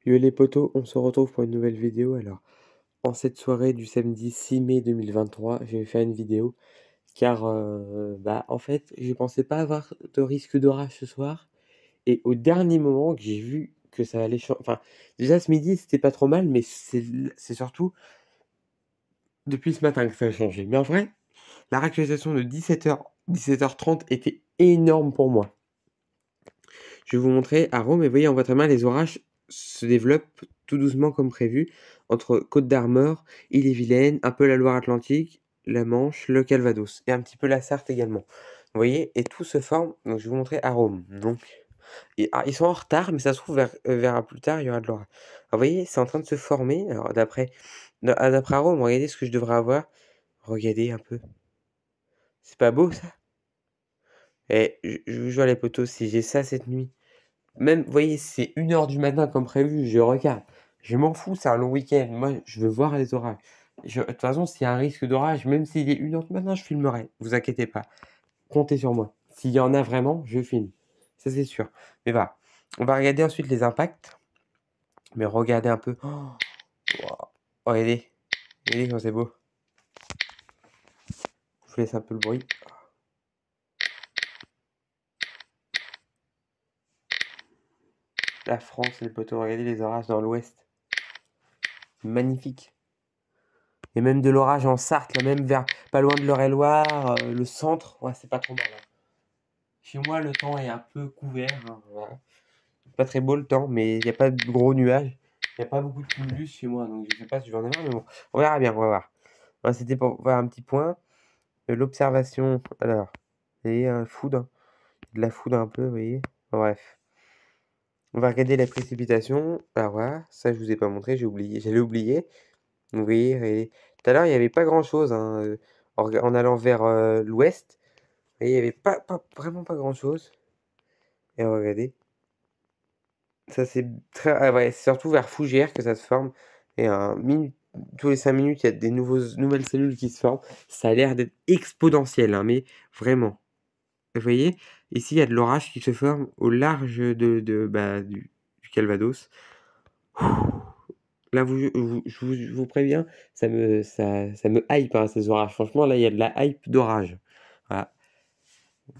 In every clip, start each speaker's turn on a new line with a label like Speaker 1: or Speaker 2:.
Speaker 1: Yo les potos, on se retrouve pour une nouvelle vidéo. Alors, en cette soirée du samedi 6 mai 2023, je vais faire une vidéo car, en fait, je pensais pas avoir de risque d'orage ce soir et au dernier moment que j'ai vu que ça allait changer. Enfin, déjà ce midi, c'était pas trop mal, mais c'est surtout depuis ce matin que ça a changé. Mais en vrai, la réactualisation de 17h30 était énorme pour moi. Je vais vous montrer à Rome et voyez en votre main, les orages se développent tout doucement comme prévu entre Côte d'Armor, Ille-et-Vilaine, un peu la Loire-Atlantique, la Manche, le Calvados et un petit peu la Sarthe également. Vous voyez, et tout se forme. Donc je vais vous montrer à Rome. Donc ils sont en retard, mais ça se trouve vers plus tard, il y aura de l'orage. Alors, vous voyez, c'est en train de se former. Alors d'après Rome, regardez ce que je devrais avoir. Regardez un peu. C'est pas beau ça? Et je vous jure les potos, si j'ai ça cette nuit. Même, vous voyez, c'est 1 heure du matin comme prévu, je regarde. Je m'en fous, c'est un long week-end. Moi, je veux voir les orages. De toute façon, s'il y a un risque d'orage, même s'il est 1 heure du matin, je filmerai. Vous inquiétez pas. Comptez sur moi. S'il y en a vraiment, je filme. Ça, c'est sûr. Mais voilà. On va regarder ensuite les impacts. Mais regardez un peu. Oh, wow. Regardez. Regardez comme c'est beau. Je vous laisse un peu le bruit. La France, les poteaux, regardez les orages dans l'ouest. Magnifique. Et même de l'orage en Sarthe, là, même vers pas loin de l'Eure-et-Loire, le centre, ouais, c'est pas trop mal, hein. Chez moi, le temps est un peu couvert, hein, voilà. Pas très beau le temps, mais il n'y a pas de gros nuages. Il n'y a pas beaucoup de cumulus chez moi, donc je sais pas si je vais en avoir, mais bon, on verra bien, on va voir. Voilà, c'était pour voir un petit point. L'observation, alors, vous voyez, foudre, de la foudre un peu, vous voyez. Bref. On va regarder la précipitation. Alors voilà, ça je vous ai pas montré, j'ai oublié, j'allais oublier. Vous voyez, regardez. Tout à l'heure, il n'y avait pas grand-chose, hein, en allant vers l'ouest. Et il n'y avait vraiment pas grand-chose. Et regardez. Ça, c'est très. Ah ouais, c'est surtout vers Fougères que ça se forme. Et tous les 5 minutes, il y a des nouvelles cellules qui se forment. Ça a l'air d'être exponentiel, hein, mais vraiment. Vous voyez, ici, il y a de l'orage qui se forme au large du Calvados. Là, je vous préviens, ça me hype, hein, ces orages. Franchement, là, il y a de la hype d'orage. Voilà.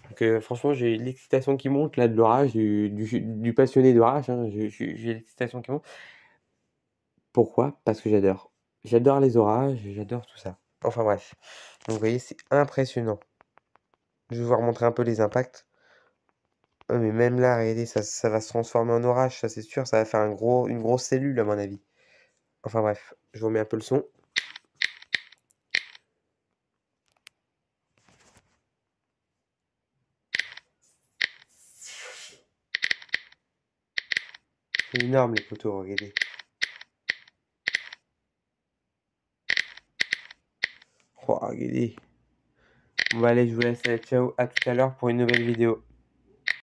Speaker 1: Donc, franchement, j'ai l'excitation qui monte, là, de l'orage, du passionné d'orage, hein. J'ai l'excitation qui monte. Pourquoi? Parce que j'adore. J'adore les orages, j'adore tout ça. Enfin bref. Donc, vous voyez, c'est impressionnant. Je vais vous remontrer un peu les impacts. Ah, mais même là, regardez, ça va se transformer en orage, ça c'est sûr. Ça va faire une grosse cellule, à mon avis. Enfin bref, je vous remets un peu le son. C'est énorme, les photos, regardez. Oh, regardez. Bon, bah, allez, je vous laisse. Ciao, à tout à l'heure pour une nouvelle vidéo.